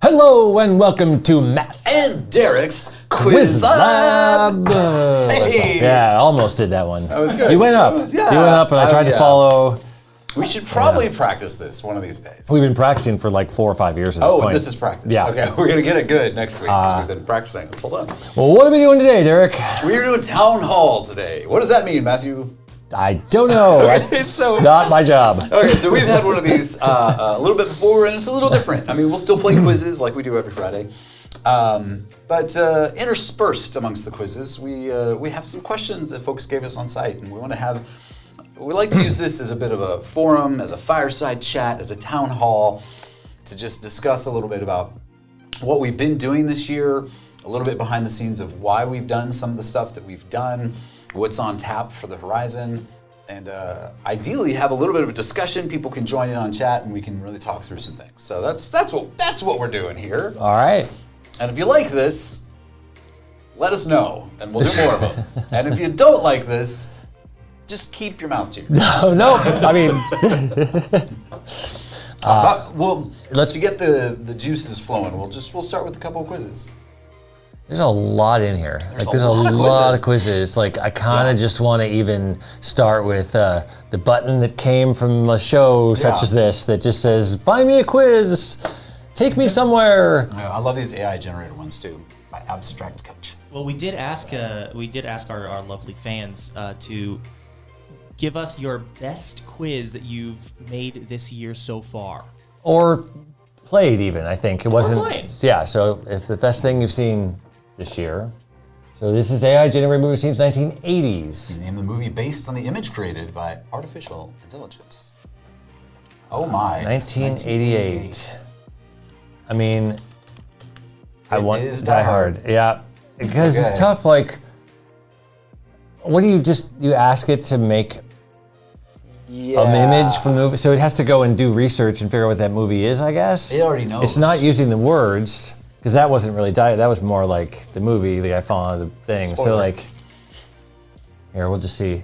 Hello and welcome to Matt and Derek's Quiz Lab. Hey. Yeah, I almost did that one. That was good. You went up. Yeah. You went up and I tried to follow. We should probably practice this one of these days. We've been practicing for like 4 or 5 years at this point. Oh, this is practice. Yeah. Okay, we're going to get it good next week because we've been practicing. Let's hold on. Well, what are we doing today, Derek? We're doing town hall today. What does that mean, Matthew? I don't know. That's not my job. Okay, so we've had one of these a little bit before, and it's a little different. I mean, we'll still play quizzes like we do every Friday. But interspersed amongst the quizzes, we have some questions that folks gave us on site, and we like to use this as a bit of a forum, as a fireside chat, as a town hall, to just discuss a little bit about what we've been doing this year, a little bit behind the scenes of why we've done some of the stuff that we've done, what's on tap for the horizon, and ideally have a little bit of a discussion. People can join in on chat, and we can really talk through some things. So that's what we're doing here. All right. And if you like this, let us know, and we'll do more of them. And if you don't like this, just keep your mouth to yourself. No. I mean, let's get the juices flowing. We'll start with a couple of quizzes. there's a lot in here. There's a lot of quizzes. Like, I kind of just want to even start with the button that came from a show such as this that just says, "Find me a quiz, take me somewhere." I love these AI generated ones too, by Abstract Coach. Well, we did ask our lovely fans to give us your best quiz that you've made this year so far. Or played even, I think. It wasn't. Played. Yeah, so if the best thing you've seen this year. So this is AI generated movie scenes 1980s. You name the movie based on the image created by artificial intelligence. Oh my. 1988. I mean, I want is Die Hard. Yeah, because it's tough. Like, what do you ask it to make an image from the movie? So it has to go and do research and figure out what that movie is, I guess. It already knows. It's not using the words, because that wasn't really that was more like the movie, the guy falling out of the thing. Spoiler. So like, here, we'll just see.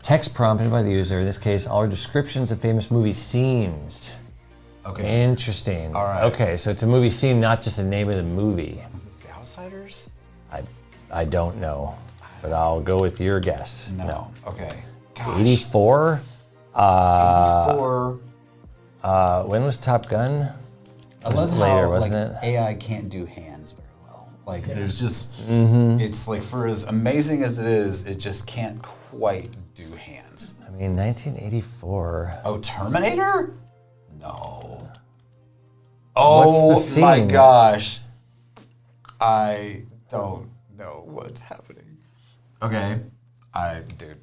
Text prompted by the user, in this case, all are descriptions of famous movie scenes. Okay. Interesting. All right. Okay, so it's a movie scene, not just the name of the movie. Is this The Outsiders? I don't know, but I'll go with your guess. No. Okay. Gosh. 84? 84. When was Top Gun? I love later, how, wasn't like, it? AI can't do hands very well. Like, there's just, it's like, for as amazing as it is, it just can't quite do hands. I mean, 1984. Oh, Terminator? No. What's Oh the scene? my gosh. I don't know what's happening. Okay. Dude.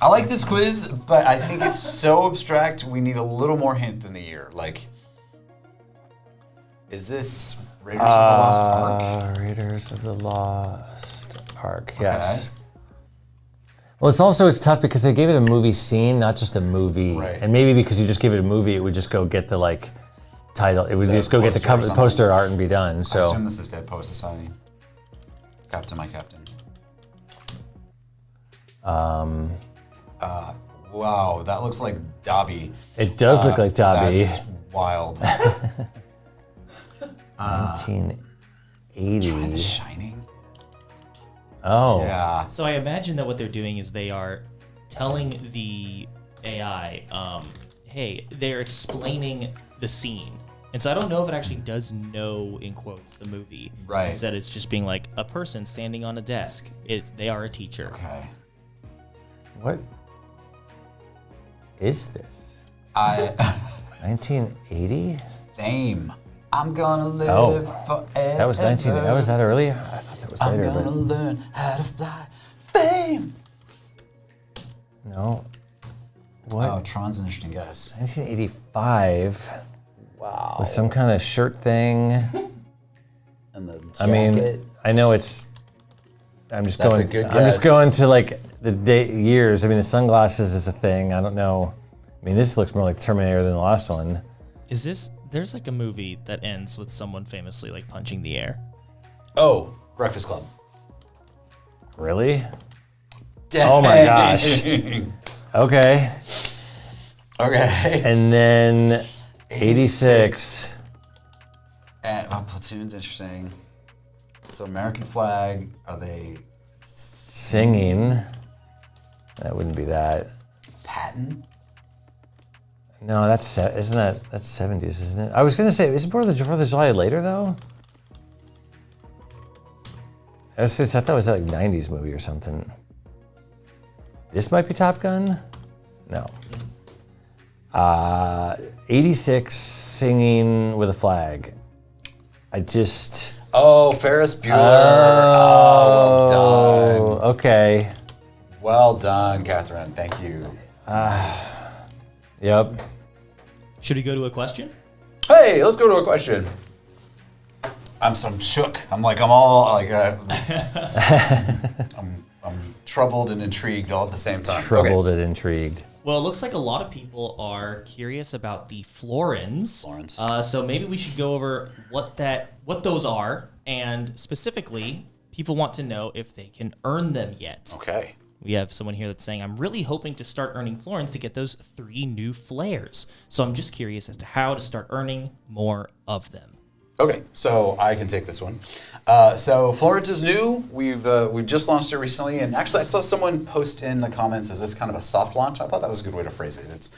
I like this quiz, but I think it's so abstract, we need a little more hint in the year. Like, is this Raiders of the Lost Ark? Raiders of the Lost Ark, yes. Well, it's tough because they gave it a movie scene, not just a movie. Right. And maybe because you just give it a movie, it would just go get the title. It would just go get the cover, the poster art and be done. So I assume this is Dead Post Society. Captain, my captain. Wow, that looks like Dobby. It does look like Dobby. That's wild. 1980. Try The Shining. Oh. Yeah. So I imagine that what they're doing is they are telling the AI, hey, they're explaining the scene. And so I don't know if it actually does know, in quotes, the movie. Right. Instead, it's just being like a person standing on a desk. They are a teacher. Okay. What is this? 1980? Fame. I'm gonna live forever. That was 19. That was that early? I thought that was later. I'm gonna learn how to fly. Fame. No. What? Oh, Tron's an interesting guess. 1985. Wow. With some kind of shirt thing. And the jacket. I mean, I know it's. I'm just That's going. a good I'm just guess. going to like the years. I mean, the sunglasses is a thing. I don't know. I mean, this looks more like Terminator than the last one. Is this? There's like a movie that ends with someone famously like punching the air. Oh, Breakfast Club. Really? Oh my gosh. Okay. Okay. And then 86. And platoon's interesting. So American flag, are they Singing. That wouldn't be that. Patton? No, that's 70s, isn't it? I was gonna say, isn't 4th of July later though? I thought it was like 90s movie or something. This might be Top Gun? No. 86 Singing with a Flag. Oh, Ferris Bueller. Oh, well done. Okay. Well done, Catherine. Thank you. Yep. Should we go to a question? Hey, let's go to a question. I'm shook. I'm all like, I'm troubled and intrigued all at the same time. Troubled and intrigued. Well, it looks like a lot of people are curious about the Florins. So maybe we should go over what those are, and specifically, people want to know if they can earn them yet. Okay. We have someone here that's saying, I'm really hoping to start earning Florins to get those 3 new flares. So I'm just curious as to how to start earning more of them. Okay, so I can take this one. So Florence is new. We've just launched it recently, and actually I saw someone post in the comments, is this kind of a soft launch? I thought that was a good way to phrase it.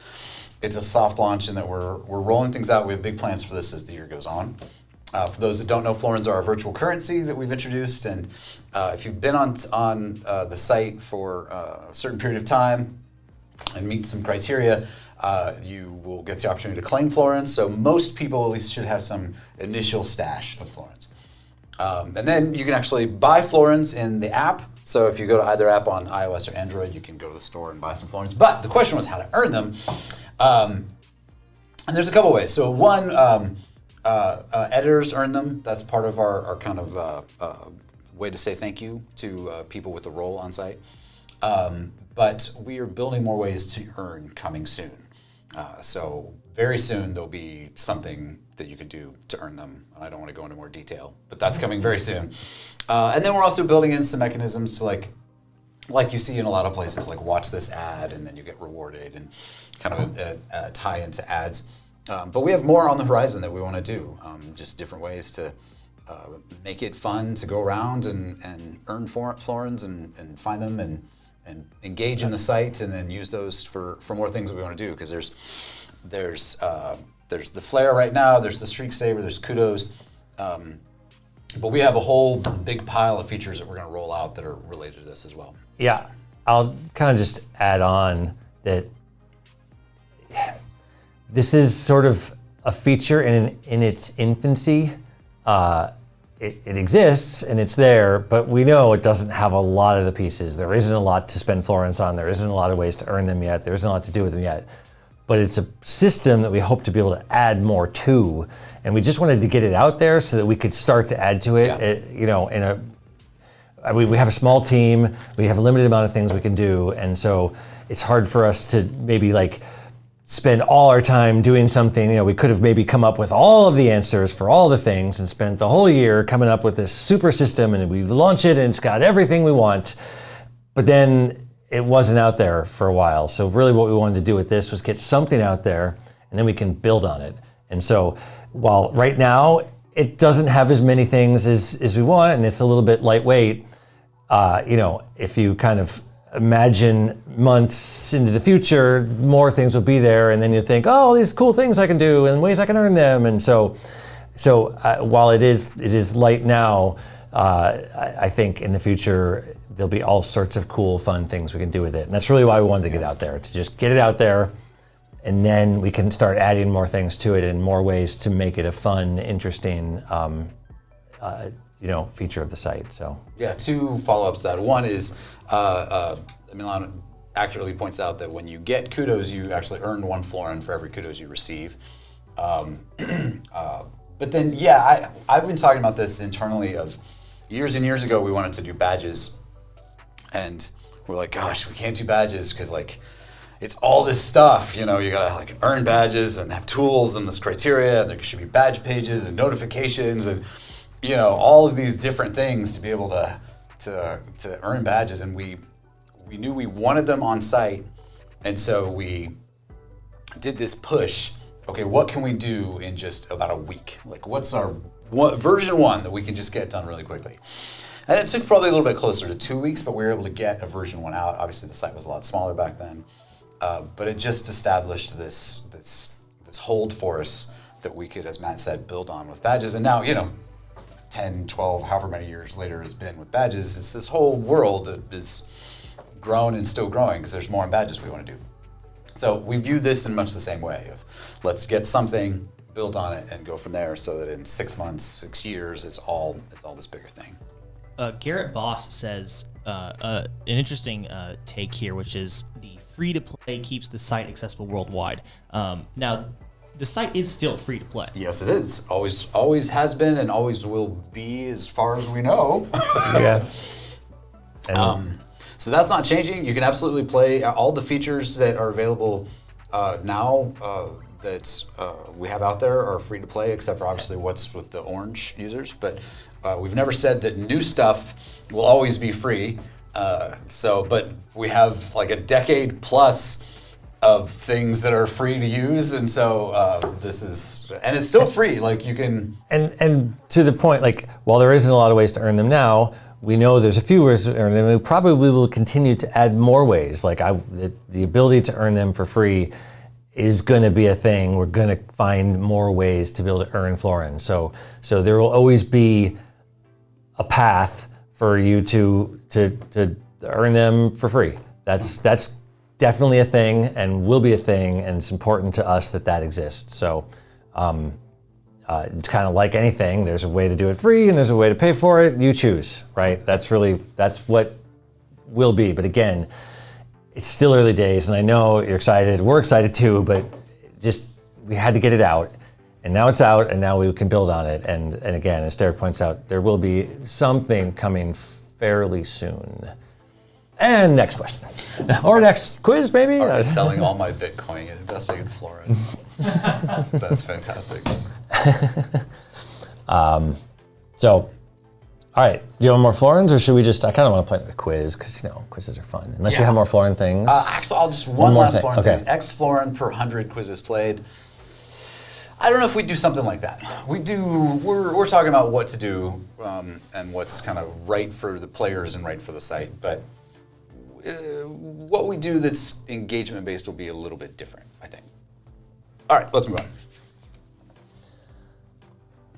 It's a soft launch in that we're rolling things out. We have big plans for this as the year goes on. For those that don't know, Florins are our virtual currency that we've introduced, and if you've been on the site for a certain period of time and meet some criteria, you will get the opportunity to claim Florins. So most people at least should have some initial stash of Florins. And then you can actually buy Florins in the app. So if you go to either app on iOS or Android, you can go to the store and buy some Florins. But the question was how to earn them. And there's a couple ways. So one, editors earn them. That's part of our kind of way to say thank you to people with a role on site. But we are building more ways to earn coming soon. So very soon there'll be something that you can do to earn them. And I don't want to go into more detail, but that's coming very soon. And then we're also building in some mechanisms to like you see in a lot of places, like watch this ad and then you get rewarded, and kind of tie into ads. But we have more on the horizon that we want to do, just different ways to make it fun to go around and earn Florins and find them and engage in the site, and then use those for more things that we want to do. Because there's the flare right now, there's the streak saver, there's kudos, but we have a whole big pile of features that we're going to roll out that are related to this as well. Yeah, I'll kind of just add on that this is sort of a feature in its infancy. It exists and it's there, but we know it doesn't have a lot of the pieces. There isn't a lot to spend Florins on. There isn't a lot of ways to earn them yet. There isn't a lot to do with them yet. But it's a system that we hope to be able to add more to, and we just wanted to get it out there so that we could start to add to it. Yeah. We have a small team. We have a limited amount of things we can do, and so it's hard for us to maybe spend all our time doing something. We could have maybe come up with all of the answers for all the things and spent the whole year coming up with this super system, and we launch it and it's got everything we want, but then it wasn't out there for a while. So really what we wanted to do with this was get something out there, and then we can build on it. And so while right now it doesn't have as many things as we want, and it's a little bit lightweight, if you kind of imagine months into the future, more things will be there, and then you think, oh, these cool things I can do and ways I can earn them. And so while it is light now, I think in the future there'll be all sorts of cool, fun things we can do with it. And that's really why we wanted to get out there, to just get it out there, and then we can start adding more things to it and more ways to make it a fun, interesting feature of the site. So yeah, 2 follow-ups to that. One is Milan accurately points out that when you get kudos, you actually earn 1 florin for every kudos you receive. But then, yeah, I've been talking about this internally of years and years ago, we wanted to do badges, and we're like, gosh, we can't do badges because it's all this stuff, you gotta earn badges and have tools and this criteria, and there should be badge pages and notifications and all of these different things to be able to earn badges. And we we knew we wanted them on site, and so we did this push. Okay, what can we do in just about a week? Like, what's our version 1 that we can just get done really quickly? And it took probably a little bit closer to 2 weeks, but we were able to get a version 1 out. Obviously, the site was a lot smaller back then, but it just established this hold for us that we could, as Matt said, build on with badges. And now, 10, 12, however many years later it's been with badges, it's this whole world that is grown and still growing because there's more in badges we want to do. So we view this in much the same way of let's get something, build on it, and go from there so that in 6 months, 6 years, it's all this bigger thing. Garrett Boss says an interesting take here, which is the free-to-play keeps the site accessible worldwide. Now, the site is still free to play. Yes, it is. Always has been and always will be as far as we know. Yeah. So that's not changing. You can absolutely play all the features that are available now that we have out there are free to play, except for obviously what's with the orange users. But we've never said that new stuff will always be free. But we have like a decade plus of things that are free to use, and so and it's still free. Like you can. And to the point, like while there isn't a lot of ways to earn them now, we know there's a few ways to earn them. We probably will continue to add more ways. Like the ability to earn them for free is going to be a thing. We're going to find more ways to be able to earn Florence. So there will always be a path for you to earn them for free. That's definitely a thing and will be a thing, and it's important to us that exists. So it's kind of like anything. There's a way to do it free and there's a way to pay for it. You choose, right? That's what will be. But again, it's still early days, and I know you're excited. We're excited too, but we had to get it out. And now it's out, and now we can build on it. And again, as Derek points out, there will be something coming fairly soon. And next question. Or next quiz, maybe? I'm selling all my Bitcoin and investing in Florence. That's fantastic. So, all right. Do you want more Florence, or should we I kind of want to play the quiz, because, quizzes are fun. Unless you have more Florence things. Actually, I'll just one last thing. Florence Okay. thing. X Florence per 100 quizzes played. I don't know if we do something like that. We're talking about what to do and what's kind of right for the players and right for the site, but what we do that's engagement based will be a little bit different, I think. All right, let's move on.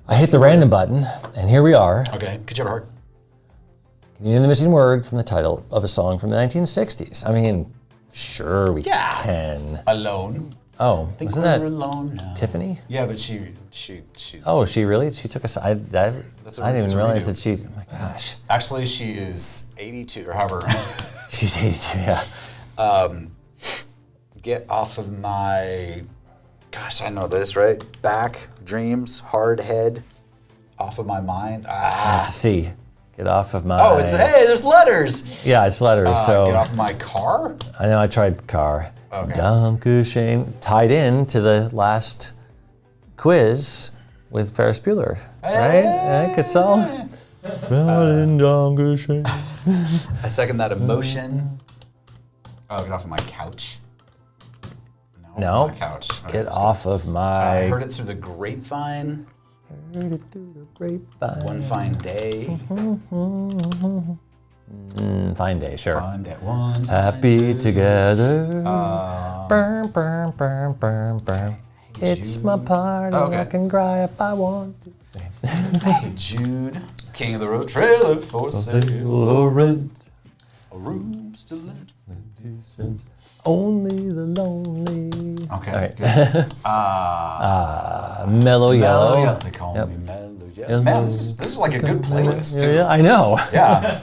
I hit the random button, and here we are. Okay, could you have a heart? Can you name the missing word from the title of a song from the 1960s? I mean, sure we can. Alone. Oh, Think wasn't we're that alone now. Tiffany? Yeah, but she. Oh, she really? She took us. I didn't even realize that she. Oh my gosh. Actually, she is 82 or however. She's 82. Yeah. Get off of my. Gosh, I know this, right? Back, dreams, hard head, off of my mind. Let's see. Get off of my. Oh, hey, there's letters. Yeah, it's letters. So Get off of my car. I know I tried car. Okay. Dankeschön. Tied in to the last quiz with Ferris Bueller, right? Good song. Dankeschön. I second that emotion. Oh, get off of my couch. No. My couch. Okay, Get off of my. I heard it through the grapevine. Heard it through the grapevine. One fine day. Fine day, sure. Fine day. One. Happy together. Burn, burn, burn, burn, burn. It's my party. Okay. I can cry if I want to. Hey Jude, King of the Road, trailer for sale, Or rent. rooms to let. Only the lonely. Okay. All right. Good. Mellow Yellow. Mellow Yellow. They call me Mellow Yellow. Man, this is like a good playlist too. Yeah, I know. Yeah.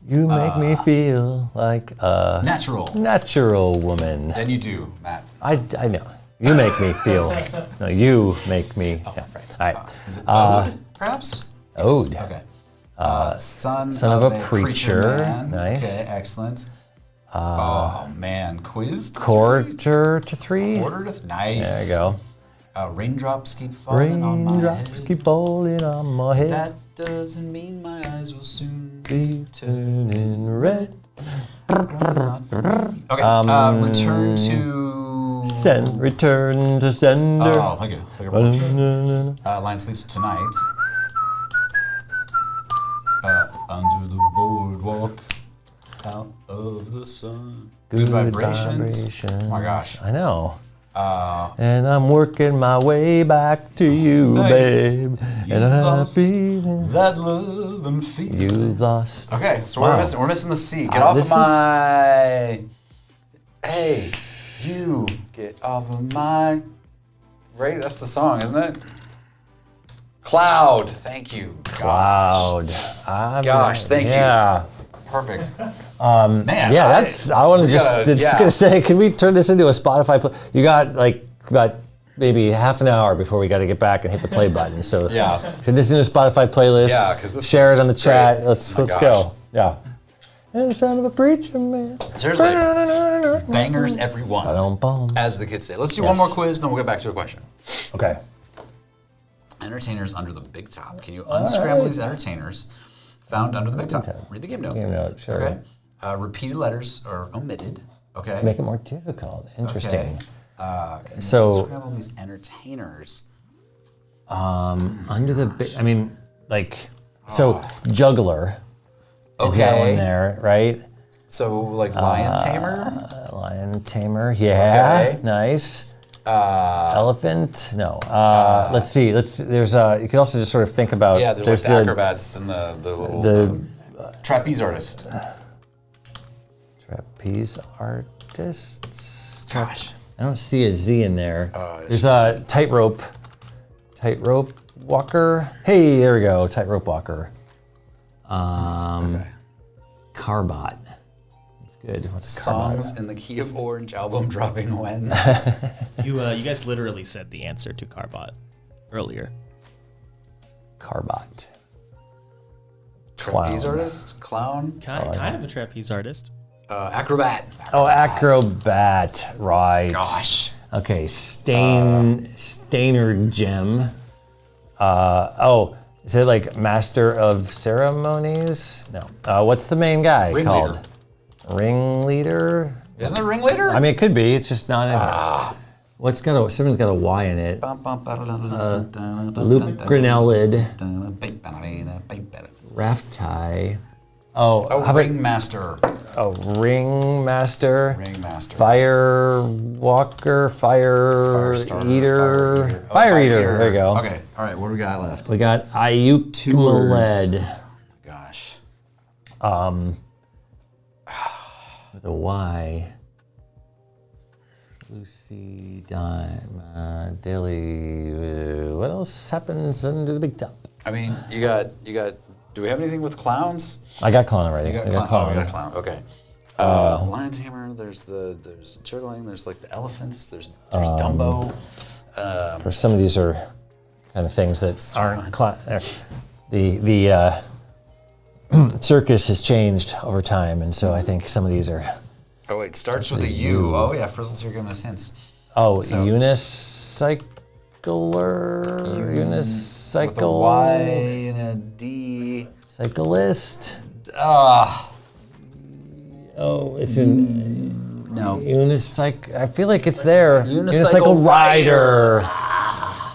You make me feel like a Natural. woman. Then you do, Matt. I know. You make me feel. No, you make me. Yeah. Right. All right. Is it ode, perhaps? Ode. Yes. Okay. Son of a preacher. Man. Nice. Okay, excellent. Oh man, quizzed. Quarter to three. Nice. There you go. Raindrops keep falling on my Raindrops head. keep falling on my head. That doesn't mean my eyes will soon Be turning red. Okay. Return to. Return to sender. Oh, thank you. Lion sleeps tonight. Under the boardwalk, out of the sun. Good vibrations. Oh my gosh. I know. And I'm working my way back to you, Nice. babe. And I'm lost happy that love and feeling. you've lost. Okay, so Wow. we're missing the C. Get off this of is- my. Hey, you get off of my. Right, that's the song, isn't it? Cloud. Thank you. Cloud. Gosh, thank you. Yeah. Perfect. Man. Yeah, that's. I want to just yeah. gonna say, can we turn this into a Spotify play? You got like about maybe half an hour before we got to get back and hit the play button. So Yeah. turn this into a Spotify playlist. Yeah, 'cause this share is it on the chat. great. Let's My let's gosh. go. Yeah. And the sound of a preacher man. Seriously. Bangers, everyone. Ba-dum-bum. As the kids say. Let's do one Yes. more quiz, then we'll get back to a question. Okay. Entertainers under the big top. Can you unscramble these entertainers found under the big top? Read the game note. Game note, sure. Okay. Repeated letters are omitted. Okay. Make it more difficult. Interesting. Can you So- unscramble these entertainers? Under the big, I mean, like, so juggler. Is that one there, right? So like lion tamer. Lion tamer. Yeah. Okay. Nice. Elephant? No. Let's see. There's you can also just sort of think about. Yeah, there's like the acrobats and the little the- trapeze artist. Trapeze artists. Gosh. I don't see a Z in there. There's a tightrope walker. Hey, there we go. Tightrope walker. Okay. Carbot. That's good. What's a carbot? Songs in the Key of Orange album dropping when? You guys literally said the answer to Carbot earlier. Carbot. Trapeze Clown. artist? Clown? Kind of a trapeze artist. Acrobat. Oh, acrobat. Right. Gosh. Okay, Stainer gem. Is it like Master of Ceremonies? No. What's the main guy Ringleader. called? Ringleader? Isn't it Ringleader? I mean, it could be. It's just not in it. Someone's got a Y in it. Loop Grenellid. Raft tie. Oh, how about Ringmaster. Ringmaster? Ringmaster. Fire walker, fire Firestarter, eater. Oh, Fire eater. There you go. Okay. All right. What do we got left? We got Ayukmaled Gosh. with a Y. Lucy Dime, Dilly. What else happens under the big top? I mean, you got. Do we have anything with clowns? I got clown already. You got I clown. got clown. Oh, we got clown. Okay. Lion tamer. There's juggling. There's like the elephants. There's Dumbo. Or some of these are kind of things that aren't clown. The circus has changed over time, and so I think some of these are. Oh wait, starts with a U. Oh yeah, Frizzles, you're giving us hints. Oh, So- unicycler. Unicycle. With a Y and a D. Cyclist. Ah. Oh, it's in No. unicycle. I feel like it's there. Unicycle rider.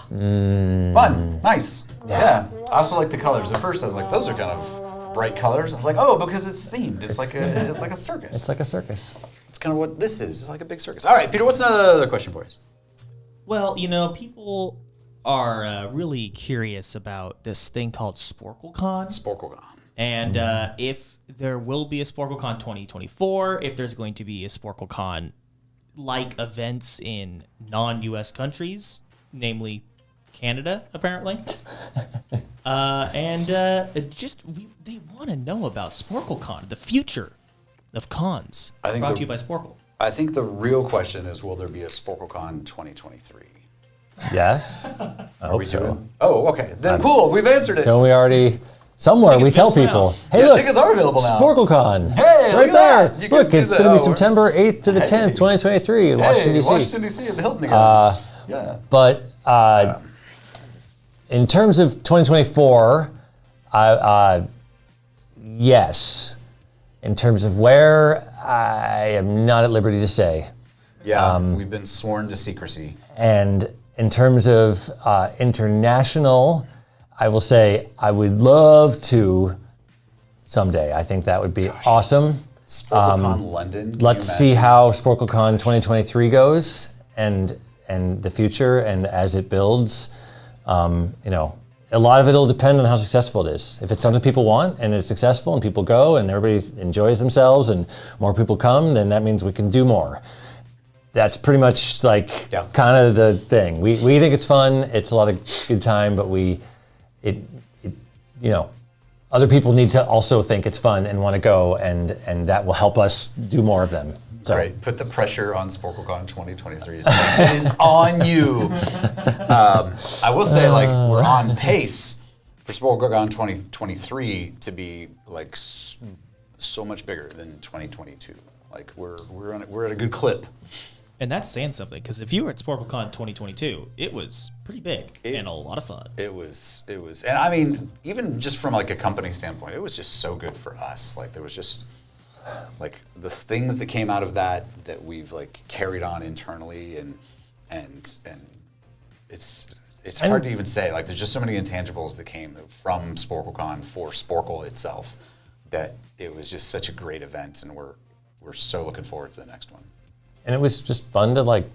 Fun. Nice. Yeah. I also like the colors. At first I was like, those are kind of bright colors. I was like, oh, because it's themed. It's like a circus. It's like a circus. It's kind of what this is. It's like a big circus. All right, Peter, what's another question for us? Well, people are really curious about this thing called SporcleCon. SporcleCon. And if there will be a SporcleCon 2024, if there's going to be a SporcleCon-like events in non-U.S. countries, namely Canada, apparently. They want to know about SporcleCon, the future of cons, I think brought to you by Sporcle. I think the real question is, will there be a SporcleCon 2023? Yes. I hope so. Doing? Oh, okay. Then cool. We've answered it. Don't we already? Somewhere we Tickets tell available people, hey, Yeah, look, tickets are available now. SporcleCon. Hey, right look there. at that. You can Look, do it's that. going to be Oh, September 8th to the 10th, 2023 in Washington, D.C. Washington, D.C. at the Hilton again. Yeah. But in terms of 2024, yes. In terms of where, I am not at liberty to say. Yeah, we've been sworn to secrecy. And in terms of international, I will say I would love to someday. I think that would be awesome. SporcleCon London. Let's see how SporcleCon 2023 goes and the future, and as it builds, you know, a lot of it will depend on how successful it is. If it's something people want and it's successful and people go and everybody enjoys themselves and more people come, then that means we can do more. That's pretty much like kind of the thing. We think it's fun. It's a lot of good time, but you know, other people need to also think it's fun and want to go, and that will help us do more of them. So. Great. Put the pressure on SporcleCon 2023. It is on you. I will say, like, we're on pace for SporcleCon 2023 to be like so much bigger than 2022. Like we're at a good clip. And that's saying something, because if you were at SporcleCon 2022, it was pretty big and a lot of fun. It was, and I mean, even just from like a company standpoint, it was just so good for us. Like there was just like the things that came out of that we've like carried on internally, and it's hard to even say. Like there's just so many intangibles that came from SporcleCon for Sporcle itself, that it was just such a great event, and we're so looking forward to the next one. And it was just fun to like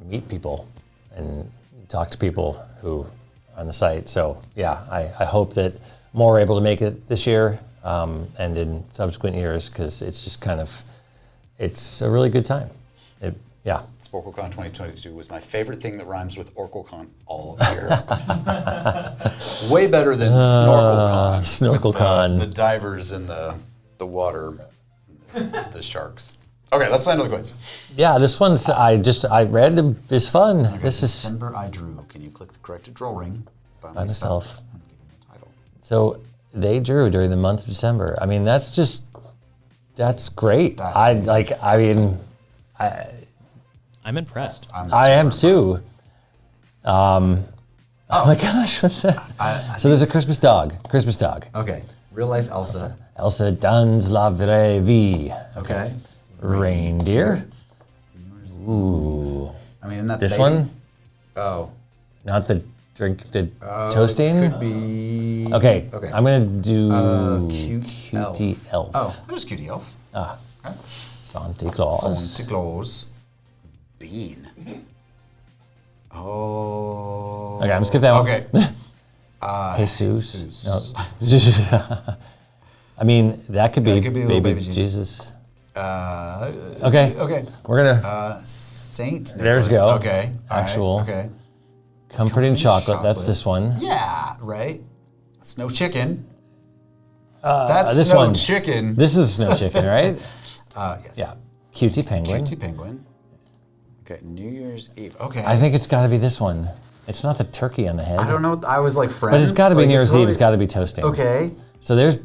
meet people and talk to people who are on the site. So yeah, I hope that more are able to make it this year and in subsequent years, because it's just kind of, it's a really good time. Yeah. SporcleCon 2022 was my favorite thing that rhymes with OracleCon all year. Way better than SnorkelCon. SnorkelCon. The divers in the water, the sharks. Okay, let's play another quiz. Yeah, this one's, I read, is fun. Okay, this is December I drew. Can you click the corrected draw ring by myself? I'm giving you a title. So they drew during the month of December. I mean, that's great. I'm impressed. I am too. Oh my gosh, what's that? So there's a Christmas dog. Okay, real life Elsa. Elsa dans la vraie vie. Okay. Reindeer. Ooh. I mean, isn't that this the baby? one? Oh. Not the drink, the toasting? Could be. Okay. I'm going to do Cutie elf. Oh, there's Cutie Elf. Ah. Okay. Santa Claus. Santa Claus. Bean. Oh. Okay, I'm going to skip that one. Okay. Jesus. No. I mean, that could be, baby Jesus. Okay. We're gonna. Saint Nicholas. There's go. Okay. Actual. Right. Okay. Comforting chocolate. That's this one. Yeah. Right. Snow chicken. That's this snow one. chicken. This is snow chicken, right? Yes. Yeah. Cutie penguin. Cutie penguin. Okay. New Year's Eve. Okay. I think it's got to be this one. It's not the turkey on the head. I don't know. I was like Friends. But it's got to be like New Year's Eve. It's got to be toasting. Okay. So is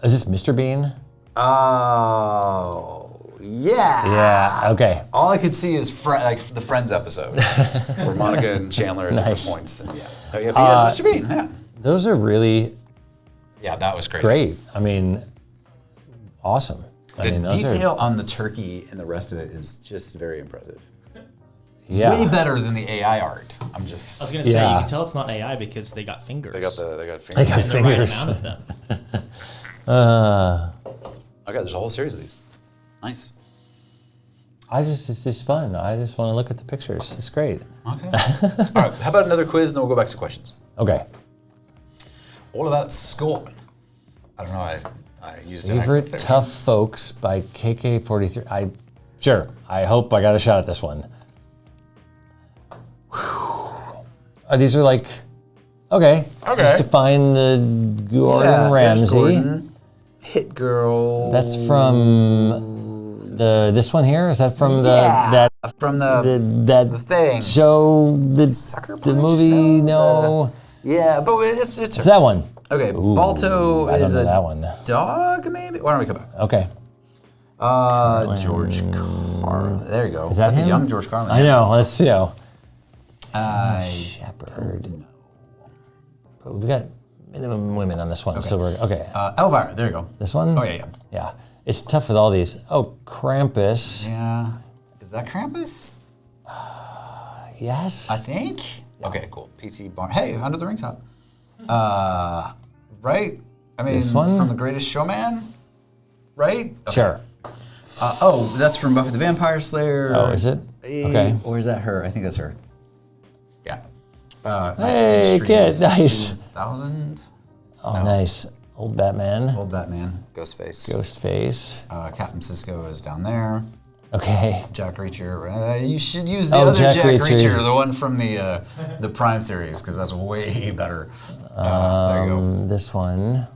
this Mr. Bean? Oh, yeah. Yeah, okay. All I could see is like the Friends episode where Monica and Chandler at different points. And yes, Mr. Bean. Yeah. Those are really that was great. Great. I mean, awesome. The detail on the turkey and the rest of it is just very impressive. Yeah. Way better than the AI art. I was gonna say, you can tell it's not AI because they got fingers. They got fingers. They got and fingers. the right amount of them. Okay, there's a whole series of these. Nice. It's just fun. I just want to look at the pictures. It's great. Okay. All right. How about another quiz, and then we'll go back to questions. Okay. All about school. I don't know. I used Favorite Tough Folks by KK43. I hope I got a shot at this one. These are like, okay. Just define the Gordon Ramsay. Gordon. Hit Girl. That's from this one here. Is that from the thing show Sucker the Punch? movie? No. Yeah, but it's that one. Okay, Balto I don't is know a that one. dog, maybe. Why don't we come back? Okay. George Carlin. There you go. Is that That's him? a young George Carlin. I know. Let's see. Shepherd. But we've got minimum women on this one, so we're okay. Elvira. There you go. This one? Oh yeah. Yeah. It's tough with all these. Oh, Krampus. Yeah. Is that Krampus? Yes. I think. Okay, cool. P.T. Barnum. Hey, Under the Ring Top. Right? I mean, This one? from The Greatest Showman? Right? Okay. Sure. That's from Buffy the Vampire Slayer. Oh, is it? Okay. Or is that her? I think that's her. Yeah. Hey, kid, nice. 2000. Oh, nice. Old Batman. Old Batman. Ghostface. Ghostface. Captain Sisko is down there. Okay. Jack Reacher. You should use the Oh, other Jack Reacher. Reacher, the one from the Prime series, because that's way better. There you go. This one.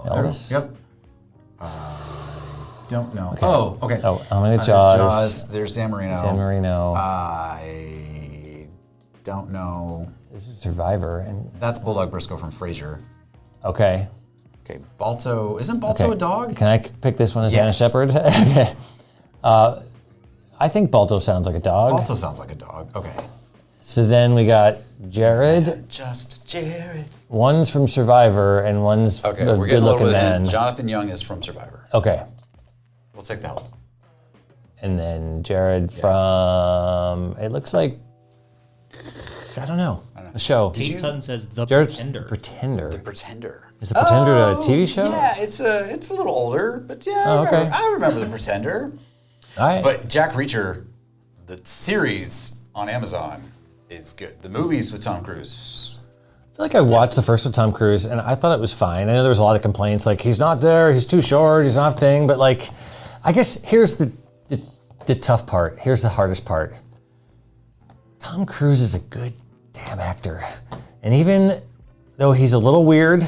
Elvis? Yep. Don't know. Okay. Oh, okay. Oh, how many There's Jaws? There's San Marino. San Marino. I don't know. This is Survivor. And That's Bulldog Briscoe from Frasier. okay. Okay, Balto. Isn't Balto a dog? Can I pick this one as Anna Yes. Shepard? Okay. I think Balto sounds like a dog. Balto sounds like a dog. Okay. So then we got Jared. Just Jared. One's from Survivor and one's Okay, a we're getting a little good-looking bit of man. hint. Jonathan Young is from Survivor. Okay. We'll take the help. And then Jared from, it looks like, I don't know, a show. Tate Sutton says The Jared's Pretender. Pretender. The Pretender. Is The Pretender a TV show? Yeah, it's a little older, but yeah, Oh, okay. I remember The Pretender. All right. But Jack Reacher, the series on Amazon, is good. The movies with Tom Cruise. I feel like I watched the first with Tom Cruise and I thought it was fine. I know there was a lot of complaints, like he's not there, he's too short, he's not a thing. But like, I guess here's the tough part. Here's the hardest part. Tom Cruise is a good damn actor. And even though he's a little weird,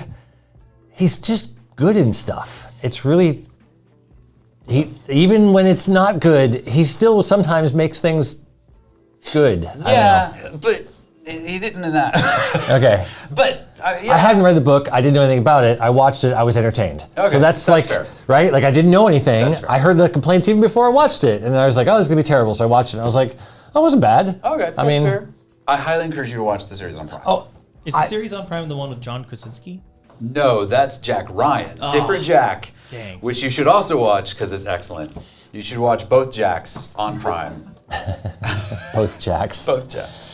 he's just good in stuff. It's really, even when it's not good, he still sometimes makes things good. Yeah, but he didn't in that. Okay. But yeah. I hadn't read the book. I didn't know anything about it. I watched it. I was entertained. Okay, So that's that's like, fair. right? Like I didn't know anything. That's fair. I heard the complaints even before I watched it. And I was like, oh, this is going to be terrible. So I watched it. And I was like, oh, it wasn't bad. Okay, that's fair. I highly encourage you to watch the series on Prime. Oh, Is the series on Prime the one with John Krasinski? No, that's Jack Ryan. Different Jack. Dang. Which you should also watch because it's excellent. You should watch both Jacks on Prime. both Jacks. Both Jacks.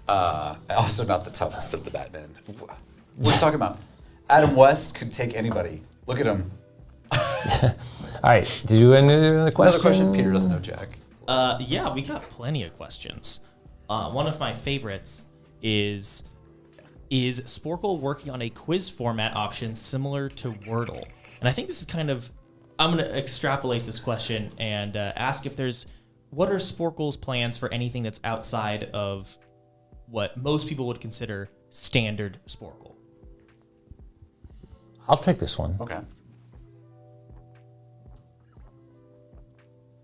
Also not the toughest of the Batman. What are you talking about? Adam West could take anybody. Look at him. All right. Did you have another question? Another question. Peter doesn't know Jack. Yeah, we got plenty of questions. One of my favorites is Sporcle working on a quiz format option similar to Wordle? And I think this is kind of, I'm going to extrapolate this question and ask if what are Sporcle's plans for anything that's outside of what most people would consider standard Sporcle? I'll take this one. Okay.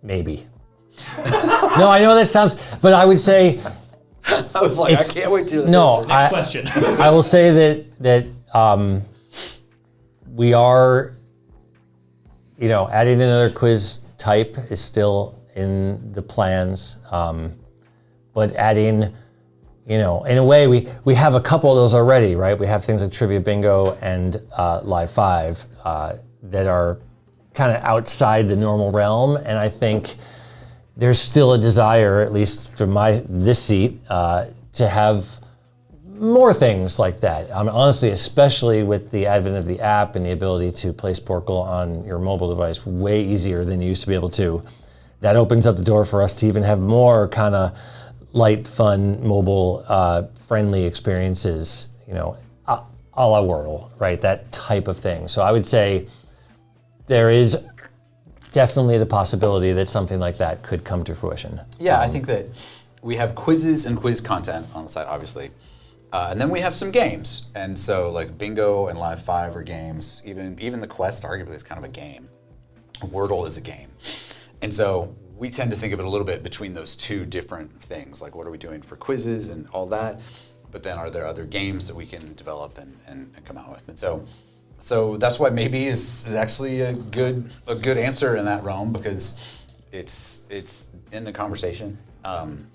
Maybe. No, I know that sounds, but I would say, I was like, I can't wait to hear this no, answer. Next question. I will say that we are, adding another quiz type is still in the plans, but adding, in a way, we have a couple of those already, right? We have things like Trivia Bingo and Live 5 that are kind of outside the normal realm, and I think there's still a desire, at least from this seat, to have more things like that. Honestly, especially with the advent of the app and the ability to play Sporcle on your mobile device way easier than you used to be able to. That opens up the door for us to even have more kind of light, fun, mobile, friendly experiences, a la Wordle, right? That type of thing. So I would say there is definitely the possibility that something like that could come to fruition. Yeah, I think that we have quizzes and quiz content on the site, obviously. And then we have some games. And so like Bingo and Live 5 are games. Even the Quest arguably is kind of a game. Wordle is a game. And so we tend to think of it a little bit between those two different things. Like what are we doing for quizzes and all that? But then are there other games that we can develop and come out with? And so that's why maybe is actually a good answer in that realm, because it's in the conversation.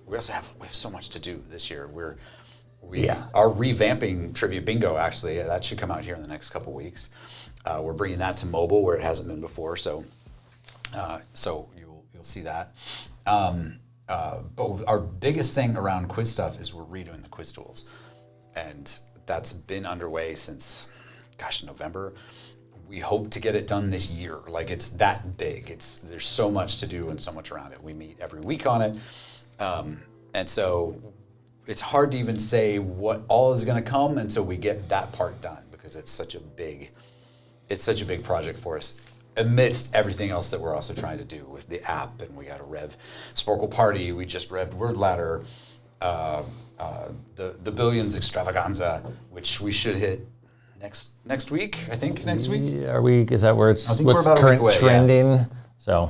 We also have so much to do this year. We are revamping Trivia Bingo, actually. That should come out here in the next couple weeks. We're bringing that to mobile where it hasn't been before, so you'll see that. But our biggest thing around quiz stuff is we're redoing the quiz tools, and that's been underway since, November. We hope to get it done this year. Like, it's that big. There's so much to do and so much around it. We meet every week on it, and so it's hard to even say what all is going to come until we get that part done, because it's such a big project for us, amidst everything else that we're also trying to do with the app. And we got to rev Sporcle Party. We just revved Word Ladder, the Billions Extravaganza, which we should hit next week. I think next week. Are we? Is that where it's I think we're what's about a current week away, trending? yeah.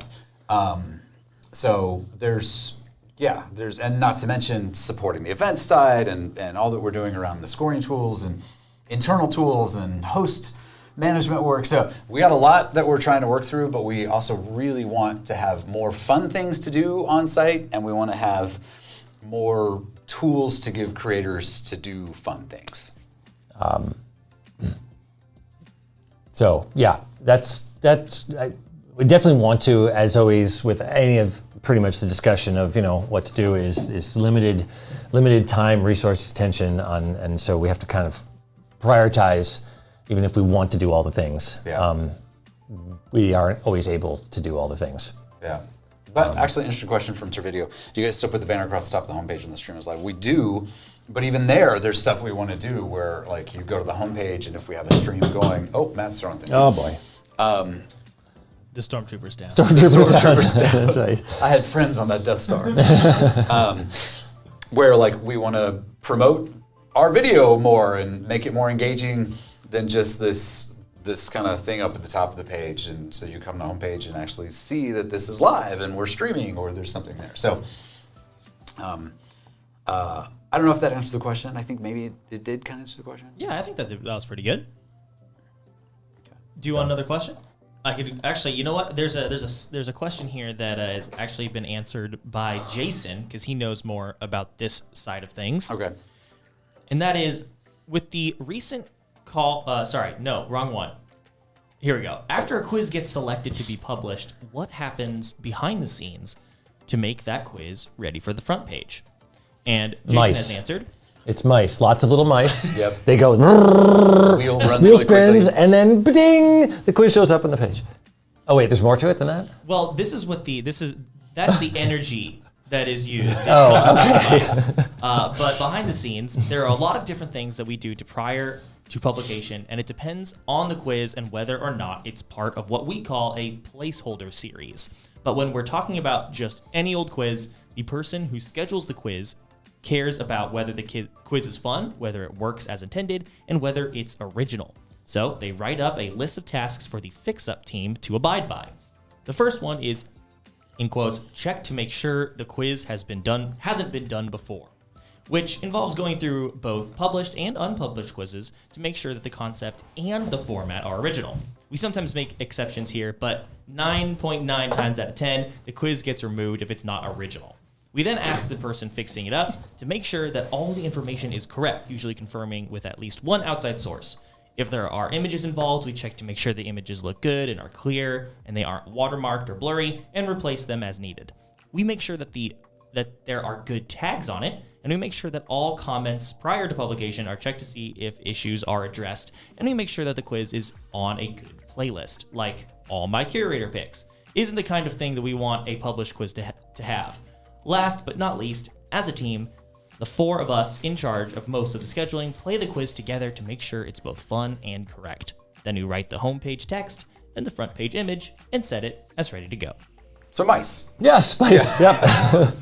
So there's and not to mention supporting the event side and all that we're doing around the scoring tools and internal tools and host management work. So we got a lot that we're trying to work through, but we also really want to have more fun things to do on site, and we want to have more tools to give creators to do fun things. So yeah, we definitely want to, as always, with any of pretty much the discussion of what to do is limited time, resource, attention on, and so we have to kind of prioritize, even if we want to do all the things. Yeah. We aren't always able to do all the things. Yeah. But actually, interesting question from Tervideo. Do you guys still put the banner across the top of the homepage when the stream is live? We do, but even there's stuff we want to do where, like, you go to the homepage, and if we have a stream going, Matt's throwing things. Oh boy. The Stormtrooper's down. Stormtroopers down. That's right. I had friends on that Death Star. Where, like, we want to promote our video more and make it more engaging than just this kind of thing up at the top of the page. And so you come to the homepage and actually see that this is live and we're streaming or there's something there. So I don't know if that answered the question. I think maybe it did kind of answer the question. Yeah, I think that was pretty good. Okay. Do you want another question? I could actually. You know what? There's a question here that has actually been answered by Jason, because he knows more about this side of things. Okay. And that is, with the recent call. Wrong one. Here we go. After a quiz gets selected to be published, what happens behind the scenes to make that quiz ready for the front page? And Jason has answered. It's mice, lots of little mice. Yep. They go, Wheel wheel runs really spins, quickly. and then ding, the quiz shows up on the page. Oh wait, there's more to it than that? Well, that's the energy that is used. But behind the scenes, there are a lot of different things that we do prior to publication, and it depends on the quiz and whether or not it's part of what we call a placeholder series. But when we're talking about just any old quiz, the person who schedules the quiz cares about whether the quiz is fun, whether it works as intended, and whether it's original. So they write up a list of tasks for the fix-up team to abide by. The first one is, in quotes, check to make sure the quiz hasn't been done before, which involves going through both published and unpublished quizzes to make sure that the concept and the format are original. We sometimes make exceptions here, but 9.9 times out of 10, the quiz gets removed if it's not original. We then ask the person fixing it up to make sure that all the information is correct, usually confirming with at least one outside source. If there are images involved, we check to make sure the images look good and are clear, and they aren't watermarked or blurry, and replace them as needed. We make sure that there are good tags on it, and we make sure that all comments prior to publication are checked to see if issues are addressed, and we make sure that the quiz is on a good playlist, like all my curator picks. Isn't the kind of thing that we want a published quiz to have. Last but not least, as a team, the four of us in charge of most of the scheduling play the quiz together to make sure it's both fun and correct. Then we write the homepage text and the front page image and set it as ready to go. So mice. Yes, mice. Yeah. Yep.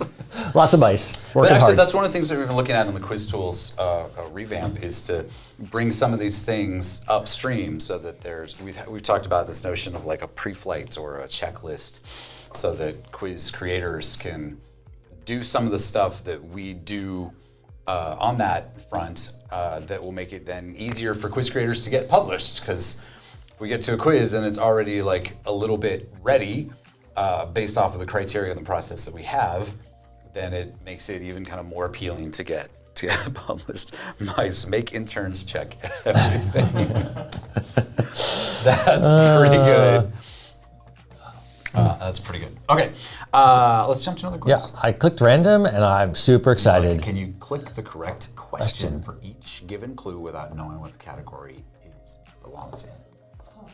Lots of mice. But actually, hard. that's one of the things that we've been looking at in the quiz tools revamp is to bring some of these things upstream so that we've talked about this notion of like a pre-flight or a checklist so that quiz creators can do some of the stuff that we do on that front that will make it then easier for quiz creators to get published, because if we get to a quiz and it's already like a little bit ready based off of the criteria and the process that we have, then it makes it even kind of more appealing to get to get published. Mice make interns check everything. That's pretty good. That's pretty good. Okay, let's jump to another quiz. Yeah, I clicked random, and I'm super excited. Can you click the correct question for each given clue without knowing what the category belongs in?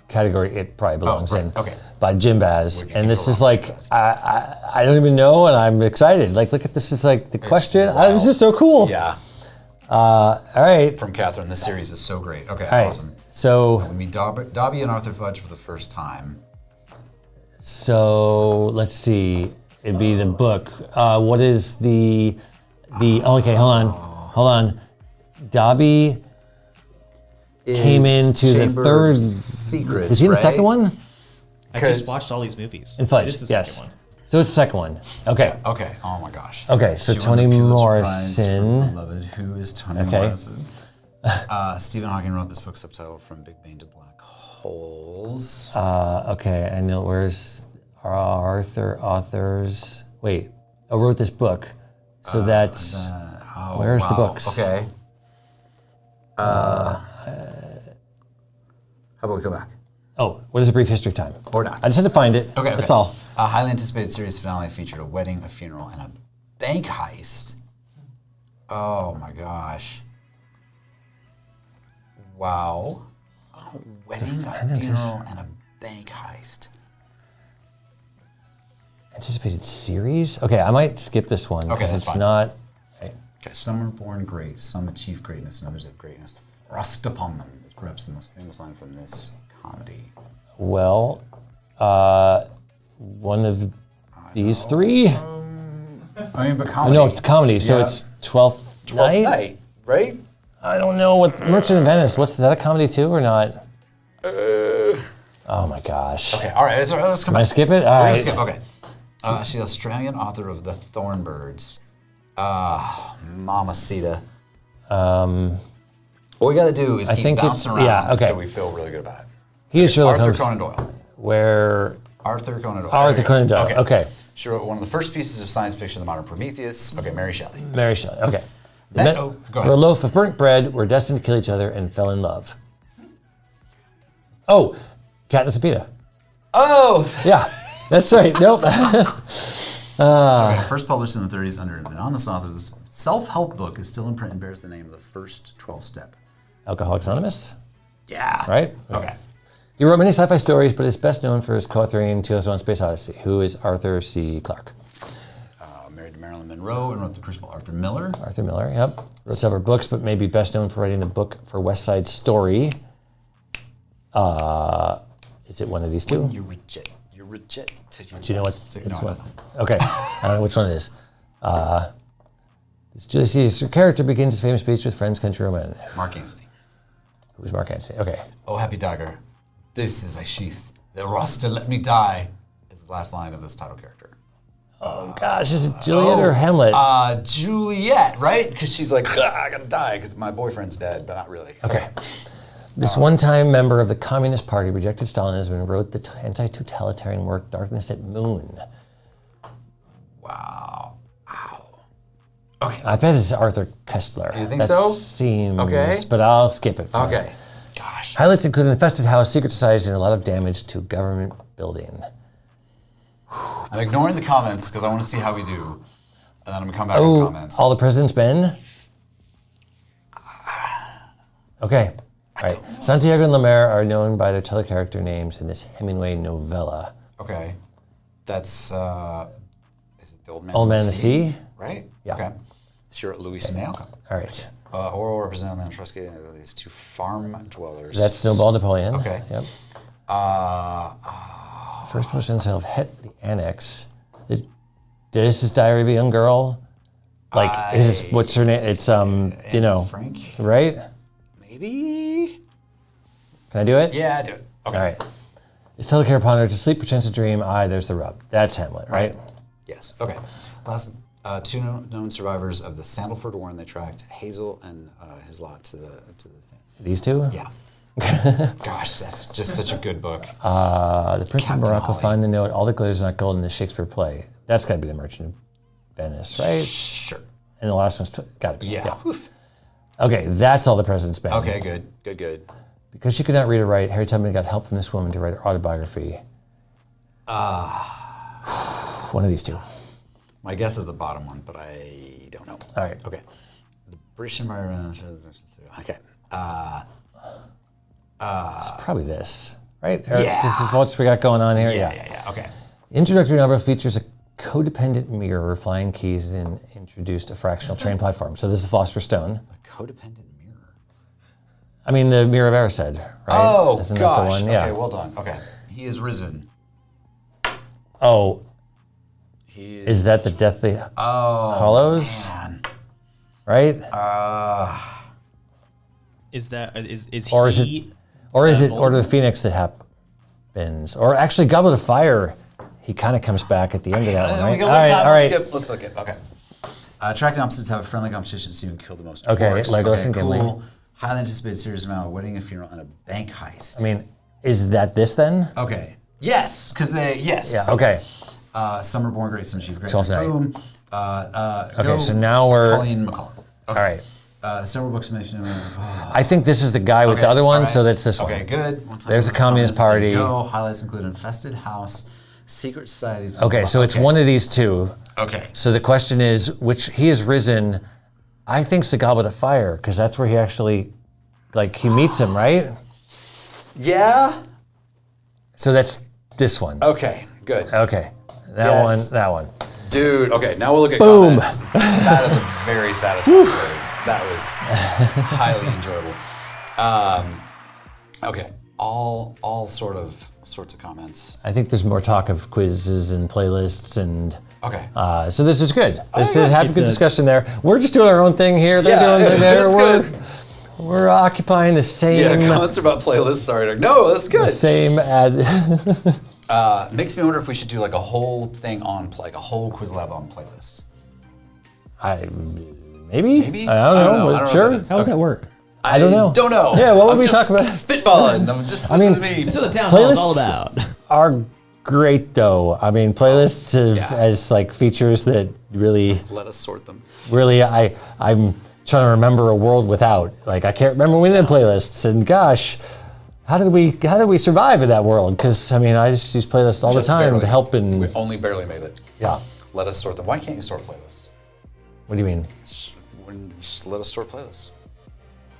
Category it probably belongs right. in. Okay. By Jim Baz, Would you and think this it is belongs like to Jim Baz? I don't even know, and I'm excited. Like, look at this is like the question. wild. This is so cool. Yeah, All right. from Catherine. This series is so great. Okay, All right. awesome. So We meet Dobby and Arthur Fudge for the first time. let's see. It'd be the book. What is the? Okay, hold on. Dobby came into the Chamber third. of Secrets. Is he in the right? second one? I 'Cause- just watched all these movies. In Fudge, It is the yes. second one. So it's the second one. Okay. Okay. Oh my gosh. Okay, so She won Toni the Pulitzer Prize for Morrison. Beloved. Who is Toni Okay. Morrison? Stephen Hawking wrote this book subtitled From Big Bang to Black Holes. Okay, I know. Where's Arthur authors? Wait, I wrote this book. So that's where's the books? Okay. How about we go back? What is a brief history of time? Or not. I just had to find it. Okay. That's all. A highly anticipated series finale featured a wedding, a funeral, and a bank heist. Oh my gosh. Wow. A wedding, a funeral, and a bank heist. Anticipated series? Okay, I might skip this one Okay, because that's it's fine. not. Okay. Some are born great, some achieve greatness, and others have greatness thrust upon them. Is perhaps the most famous line from this comedy. Well, one of these three. I mean, but comedy. No, it's comedy. So Yeah. it's 12th Night. right? I don't know what Merchant of Venice. What's that? A comedy too or not? Oh my gosh. Okay, all right, let's come Can I back. skip it? All We're gonna right. skip, okay. She's the Australian author of The Thornbirds. Mamacita. What we gotta do is keep think bouncing it's- around yeah, okay. until we feel really good about it. He is Sherlock Arthur Holmes. Conan Doyle. Where Arthur Conan Doyle. Arthur There we Conan go. Doyle. Okay. She wrote one of the first pieces of science fiction, The Modern Prometheus. Okay, Mary Shelley. Mary Shelley. Okay. Then- Met go for ahead. a loaf of burnt bread, were destined to kill each other and fell in love. Oh, Katniss and Peeta. Oh! Yeah, that's right. Nope. Okay, first published in the 30s under an anonymous author, this self-help book is still in print and bears the name of the first 12-step. Alcoholics Anonymous, Yeah. right? Okay. He wrote many sci-fi stories, but is best known for his co-authoring in 2001: Space Odyssey. Who is Arthur C. Clarke? Married to Marilyn Monroe and wrote The Crucible. Arthur Miller. Arthur Miller. Yep. Wrote several books, but may be best known for writing the book for West Side Story. Is it one of these two? You reject. Do you know what? Sick- It's no, one. Okay, I don't know which one it is. Julius Caesar's character begins his famous speech with friends, country, women. Mark Anthony. Who's Mark Antony? Okay. Oh, happy dagger, this is thy sheath. The roster let me die is the last line of this title character. Oh gosh, is it Juliet or Hamlet? Juliet, right? Because she's like, I gotta die because my boyfriend's dead, but not really. Okay. This one-time member of the Communist Party rejected Stalinism and wrote the anti-totalitarian work Darkness at Moon. Wow. Ow. Okay. I bet it's Arthur Kessler. You think that so? Seems, Okay. but I'll skip it for now. Okay. Gosh. Highlights include an infested house, secret societies, and a lot of damage to government building. I'm ignoring the comments because I want to see how we do, and then I'm gonna come back with Oh, comments. All the President's Men? Okay. All right. Santiago and Lemaire are known by their telecharacter names in this Hemingway novella. Okay. That's is it the Old Man? Old in Man in the Sea? Right. Yeah. Okay. Sure, Louis Mail. All right. Oral representing the Etruscan, these two farm dwellers. That's Snowball Napoleon. Okay. Yep. First person to have hit the annex. This is Diary of a Young Girl. Like, is it, what's her name? It's, you know, Frank? right? Maybe. Can I do it? Yeah, do it. Okay. All right. Is telecare upon her to sleep, pretends to dream? Aye, there's the rub. That's Hamlet, right? Yes. Okay. Last two known survivors of the Sandalford War, and they tracked Hazel and his lot to the thing. These two? Yeah. Gosh, that's just such a good book. The Prince Captain of Morocco Holly. find the note, all the glitters not gold in the Shakespeare play. That's got to be the Merchant of Venice, right? Sure. And the last one's got to be. Yeah. Oof. Okay, that's all the president's been. Okay, good. Because she could not read or write, Harry Tubman got help from this woman to write her autobiography. One of these two. My guess is the bottom one, but I don't know. All right. Okay. The British environment. Okay. It's probably this, right? Yeah. This is what we got going on here. Yeah. Okay. Introductory novel features a codependent mirror, flying keys, and introduced a fractional train platform. So this is Philosopher's Stone. A codependent mirror. I mean, the Mirror of Erised, right? Oh, Isn't gosh. that the one? Yeah. Okay, well done. Okay. He is risen. Oh, He is that the Deathly Hollows? Man. Right? Is that is Or is he? Or is it that Order of the Phoenix that happens? Or actually, Goblet of Fire, he kind of comes back at the end of that one, right? We All got right, time. all right. Let's look at. Okay. Attracting opposites have a friendly competition to see who can kill the most. Okay, orcs. Legolas and Gimli. Cool. Highly anticipated series about a wedding, a funeral, and a bank heist. I mean, is that this then? Okay. Yes, because yes. Yeah, okay. Some are born great, some achieve great. 12th night. Boom. Okay, so now we're... Colleen McCullough. Okay. All right. Several books mentioned. I think this is the guy with the other one, so that's this one. Okay, good. There's the Communist Party. Go. Highlights include infested house, secret societies. Okay, so it's one of these two. Okay. So the question is, which he has risen, I think it's the Goblet of Fire, because that's where he actually, like, he meets him, right? Yeah. So that's this one. Okay, good. Okay. Yes. That one. Dude, okay, now we'll look at Boom. comments. That is a very satisfying quiz. That was highly enjoyable. Okay, all sorts of comments. I think there's more talk of quizzes and playlists and... Okay. So this is good. This yeah. is have a good discussion there. We're just doing our own thing here. They're Yeah, doing their that's good. We're occupying the same Comments about playlists. Sorry, no, that's good. same ad. Makes me wonder if we should do like a whole thing on like a whole quiz lab on playlists. Maybe? I don't know. I don't know Sure. what that is. How would that work? I don't know. Don't know. Yeah, what would I'm we just talk about? Spitballing. This is me. That's what the town hall is all Playlists about. Are great though. I mean, playlists as like features that really Let us sort them. I'm trying to remember a world without. Like I can't remember when we did playlists, and gosh, how did we survive in that world? Because I mean, I just use playlists all the Just time barely. to help We and only barely made it. yeah. Let us sort them. Why can't you sort playlists? What do you mean? Just let us sort playlists.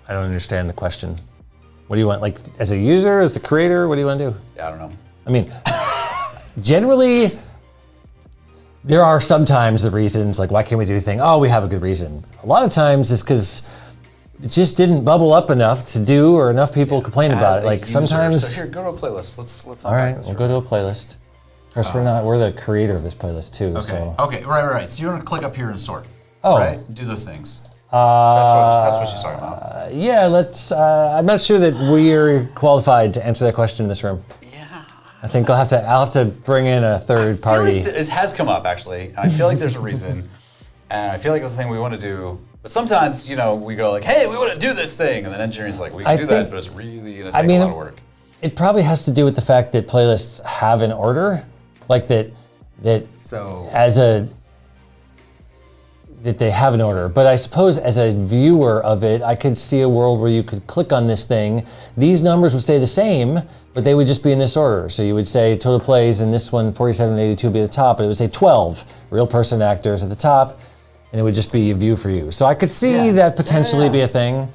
I don't understand the question. What do you want? Like as a user, as the creator, what do you want to do? Yeah, I don't know. I mean, generally, there are sometimes the reasons, like why can't we do anything? Oh, we have a good reason. A lot of times it's because it just didn't bubble up enough to do, or enough people complain about As it. a Like user. sometimes. So here, go to a playlist. Let's. All right, unpack this we'll real go to a playlist. Of course, we're the creator of this playlist too. Okay. So. Okay. Right. So you want to click up here and sort. Oh. Right. Do those things. That's what she's talking about. Yeah, let's. I'm not sure that we're qualified to answer that question in this room. Yeah. I think I'll have to bring in a third party. I feel like it has come up actually. I feel like there's a reason, and I feel like it's the thing we want to do. But sometimes, we go like, "Hey, we want to do this thing," and then engineering's like, "We can do that, but it's really gonna take a lot of work." It probably has to do with the fact that playlists have an order, like that So that they have an order. But I suppose as a viewer of it, I could see a world where you could click on this thing. These numbers would stay the same, but they would just be in this order. So you would say total plays, and this one 47 and 82 would be at the top, but it would say 12 real person actors at the top, and it would just be a view for you. So I could see that potentially be a thing.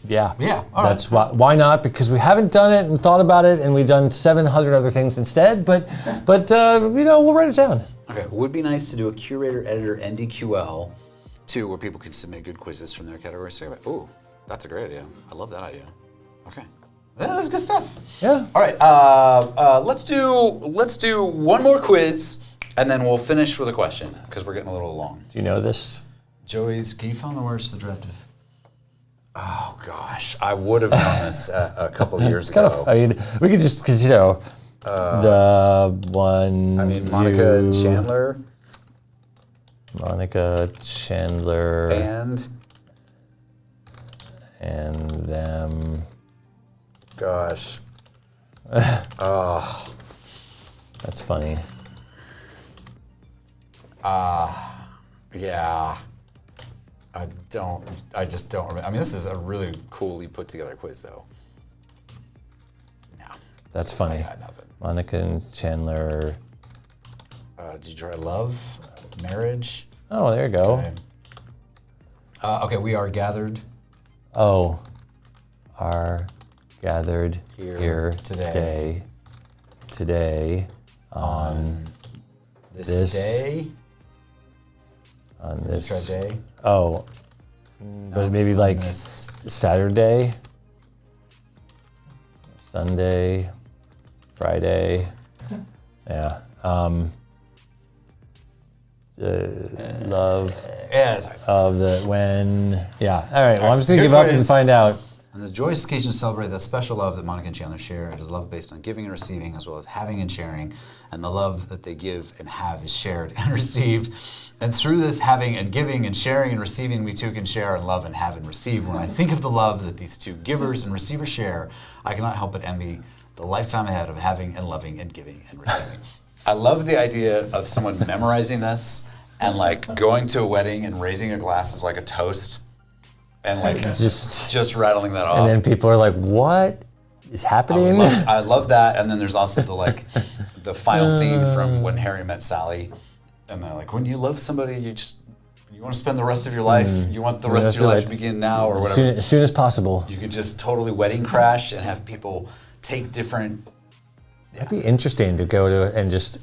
Yeah, all that's why not? Because we haven't done it and thought about it, and we've done 700 other things instead. But we'll write it down. Okay, it would be nice to do a curator editor MDQL too, where people can submit good quizzes from their category. Ooh, that's a great idea. I love that idea. Okay, yeah, that's good stuff. Yeah. All right, let's do one more quiz, and then we'll finish with a question because we're getting a little long. Do you know this? Joey's, can you find the words to the draft of? Oh gosh, I would have known this a couple of years ago. I mean, we could just because the one. I mean, Monica Chandler. Monica Chandler and them. Gosh. That's funny. Yeah. I just don't remember. I mean, this is a really coolly put together quiz, though. No. That's funny. I got nothing. Monica and Chandler. Did you try love, marriage? Oh, there you go. Okay. Okay, we are gathered. Oh, are gathered Here today on this day. On Did this. you try day? Oh, but maybe like this. Saturday, Sunday, Friday. Yeah. The love Yeah, that's right. of the when. Yeah. All right. Well, I'm just Good gonna give up and quiz. find out. On the joyous occasion to celebrate that special love that Monica and Chandler share, it is love based on giving and receiving, as well as having and sharing. And the love that they give and have is shared and received. And through this having and giving and sharing and receiving, we too can share and love and have and receive. When I think of the love that these two givers and receivers share, I cannot help but envy the lifetime ahead of having and loving and giving and receiving. I love the idea of someone memorizing this and like going to a wedding and raising a glass as like a toast and like just rattling that off. And then people are like, "What is happening?" I love that. And then there's also the like the final scene from When Harry Met Sally, and they're like, when you love somebody, you want to spend the rest of your life. You want the rest of your life to begin now or whatever. As soon as possible. You could just totally wedding crash and have people take different. It'd be interesting to go to and just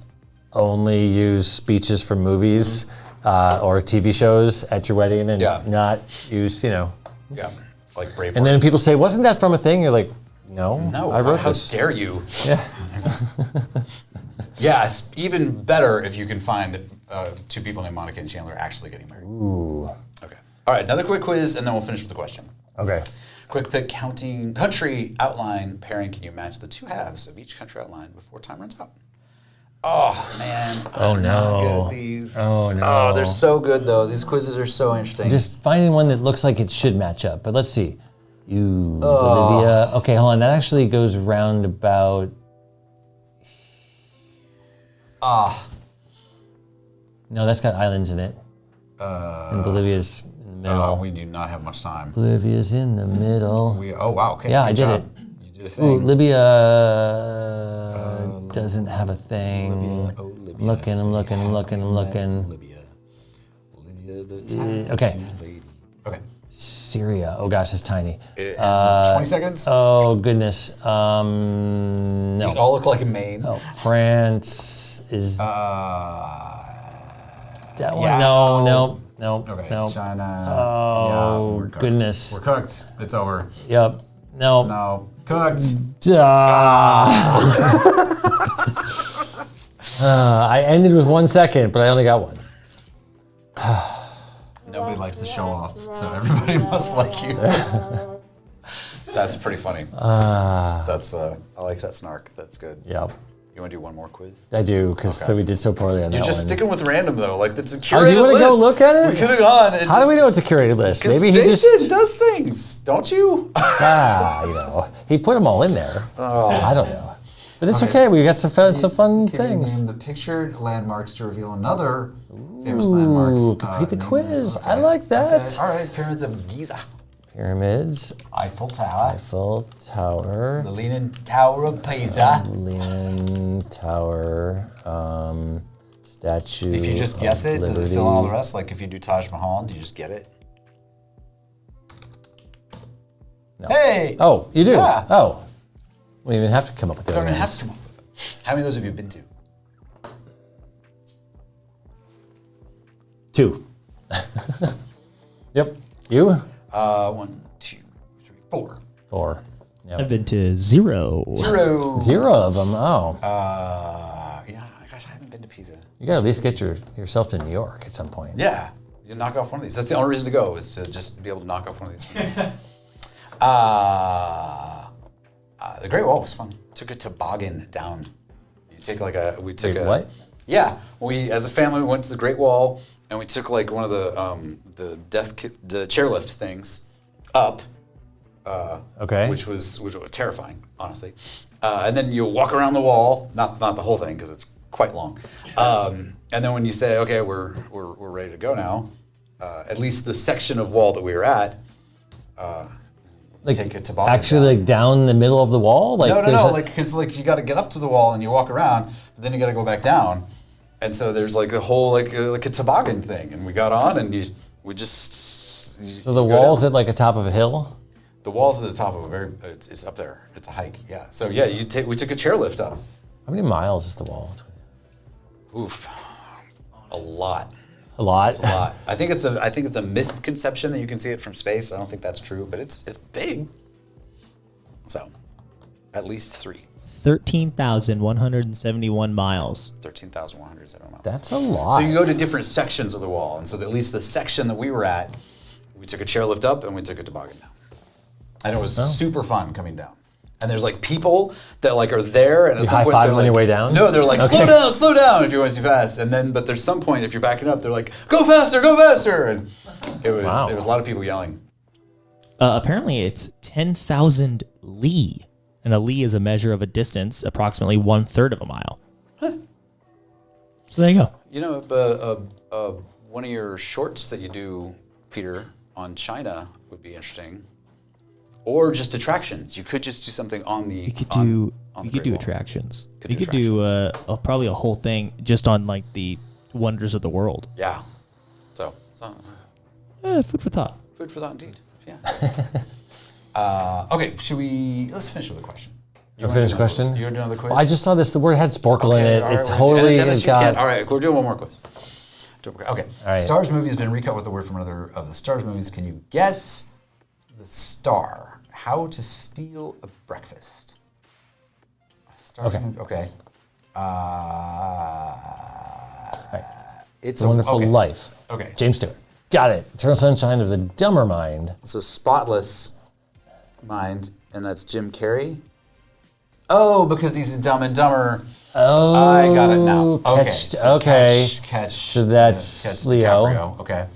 only use speeches from movies or TV shows at your wedding and not use, Yeah, like Braveheart. And then people say, "Wasn't that from a thing?" You're like, "No, I wrote how this." dare you? Yeah. Yeah, it's even better if you can find two people named Monica and Chandler actually getting married. Ooh. Okay. All right, another quick quiz, and then we'll finish with the question. Okay. Quick pick counting country outline pairing. Can you match the two halves of each country outline before time runs out? Oh man. Oh no. These. Oh no. Oh, they're so good though. These quizzes are so interesting. Just finding one that looks like it should match up. But let's see. Bolivia. Okay, hold on. That actually goes round about. No, that's got islands in it. And Bolivia's in the middle. we do not have much time. Bolivia's in the middle. Oh wow. Okay. Yeah, good I did job. it. You did a thing. Ooh, Libya doesn't have a thing. Libya. I'm looking. Libya, the Okay. lady. Okay. Syria. Oh gosh, it's tiny. 20 seconds. Oh goodness. These No. all look like a Maine. Oh, France is that one? yeah. No. Okay. No. China. Oh, we're cooked. goodness. We're cooked. It's over. Yep. No. No. Cooked. I ended with 1 second, but I only got one. Nobody likes to show off, so everybody must like you. That's pretty funny. That's I like that snark. That's good. Yep. You want to do one more quiz? I do, because we did so poorly on You're that just one. sticking with random though, like it's a curated Oh, do you want to list. go look at it? We could have gone. And How do we know it's a curated list? Because Maybe he Jason just does things, don't you? he put them all in there. I don't know, but it's okay. We got some fun things. Name the pictured landmarks to reveal another famous landmark. Ooh, complete the quiz. I like that. Okay. All right, pyramids of Giza, Pyramids, Eiffel Tower, Eiffel Tower, the Leaning Tower of Pisa. Leaning Tower, Statue. If you just guess of it, does it fill in all the Liberty. rest? Like if you do Taj Mahal, do you just get it? No. Hey! Oh, you do? Yeah. Oh. We don't even have to come up with the Don't other even have ones. to come up with it. How many of those have you been to? 2. Yep. You? 1, 2, 3, 4. 4. Yep. I've been to 0. 0. 0 of them. Oh. Yeah, gosh, I haven't been to Pisa. You gotta at least get yourself to New York at some point. Yeah, you knock off one of these. That's the only reason to go, is to just be able to knock off one of these. The Great Wall was fun. Took a toboggan down. You take like a, we took Wait, a. what? Yeah, we as a family we went to the Great Wall and we took like one of the chairlift things up, Okay. which was terrifying, honestly. And then you walk around the wall, not the whole thing because it's quite long. And then when you say, okay, we're ready to go now, at least the section of wall that we were at, Like take a toboggan actually, down. like down the middle of the wall. Like No, because you got to get up to the wall and you walk around, but then you got to go back down, and so there's like a whole like a toboggan thing, and we got on and we just. So the wall's at like a top of a hill. The wall's at the top of it's up there. It's a hike, yeah. So yeah, we took a chairlift up. How many miles is the wall? Oof, a lot. A lot. It's a lot. I think it's a myth conception that you can see it from space. I don't think that's true, but it's big. So, at least 13,171 miles. 13,107 miles. That's a lot. So you go to different sections of the wall, and so at least the section that we were at, we took a chairlift up and we took a toboggan down, and it was super fun coming down. And there's like people that like are there, and at some point high-five they're on your like- way down? No, they're like slow down if you're going too fast. And then, but there's some point if you're backing up, they're like go faster, and it was Wow. a lot of people yelling. Apparently, it's 10,000 li, and a li is a measure of a distance, approximately 1/3 of a mile. Huh. So there you go. You know, one of your shorts that you do, Peter, on China would be interesting. Or just attractions. You could just do something on the. You could on do the you Great could do Wall. attractions. Could You do could do probably a whole thing just on like the wonders of the world. Yeah. So Food for thought. food for thought indeed. Yeah. Okay, let's finish with a question. You finish question? You want to do another quiz? I just saw this. The word had Sporcle in it. all right, It we're totally doing has it. All got. right, we're doing one more quiz. Okay. All right. Stars movie has been recut with a word from another of the Stars movies. Can you guess the star? How to Steal a Breakfast. Stars Okay. movie. Okay. It's It's a Wonderful okay. Life. Okay. James Stewart. Got it. Eternal Sunshine of the Dumber Mind. It's a spotless mind, and that's Jim Carrey. Oh, because he's in Dumb and Dumber. Oh, I got it now. Okay. Okay. Catch. So that's catch Leo. DiCaprio. Okay.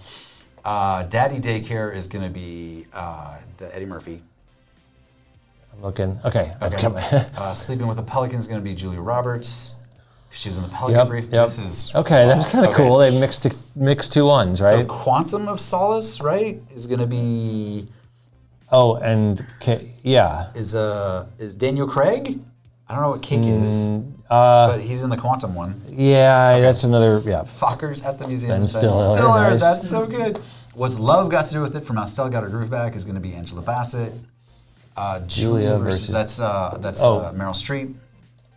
Daddy Daycare is going to be the Eddie Murphy. I'm looking. Okay. I've Okay. got my. Sleeping with a Pelican is going to be Julia Roberts. She was in the Pelican Brief. Yep. This is Okay, that's kind of okay. cool. They mixed two ones, So right? Quantum of Solace, right, is going to be Oh, and yeah. is Daniel Craig. I don't know what Cake is, Uh, but he's in the Quantum one. yeah, that's another. Yeah. Fockers at the museum. Ben Stiller, nice. That's so good. What's Love Got to Do with It? From How Stella Got Her Groove Back is going to be Angela Bassett. Julia versus that's Meryl Streep.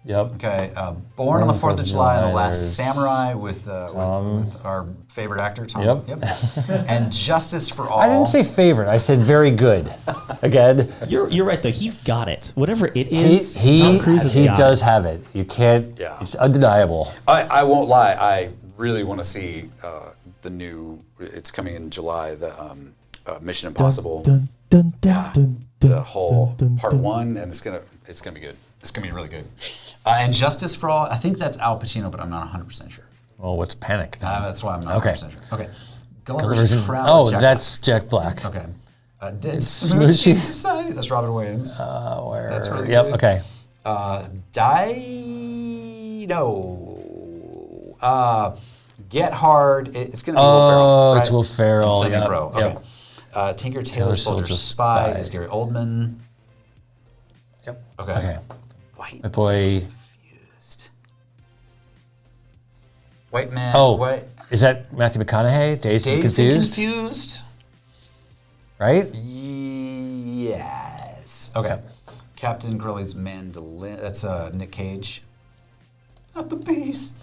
Yep. Okay, Born on the 4th of July and The Last Samurai with our favorite actor, Tom. Yep. And Justice for All. I didn't say favorite. I said very good. Again, You're right though. He's got it. Whatever it is, he Tom Cruise has got does it. have it. You can't. Yeah. It's undeniable. I won't lie. I really want to see the new. It's coming in July. The Mission Impossible. Dun, dun, dun, dun, The dun, whole dun, part dun. one, and it's gonna be good. It's gonna be really good. And Justice for All. I think that's Al Pacino, but I'm not 100% sure. Well, what's Panic? Then? That's why I'm not Okay. 100% sure. Okay. Gulliver's in- Travels. oh, Jack that's Jack Black. Black. Okay. It's Smoochie Smoochie. Society. That's Robin Williams. Where? That's really yep. good. Okay. Get Hard. It's going to be Oh, Will Ferrell. Right? it's Will Ferrell. Second Yep. row. Yep. Okay. Tinker Tailor Soldier Spy is Gary Oldman. Yep. Okay. Okay. White My boy. Confused. White Man. Oh, White. is that Matthew McConaughey? Dazed and Dazed and Confused? Confused. Right? Yes. Okay. Captain Corelli's Mandolin. That's Nick Cage. Not the bees.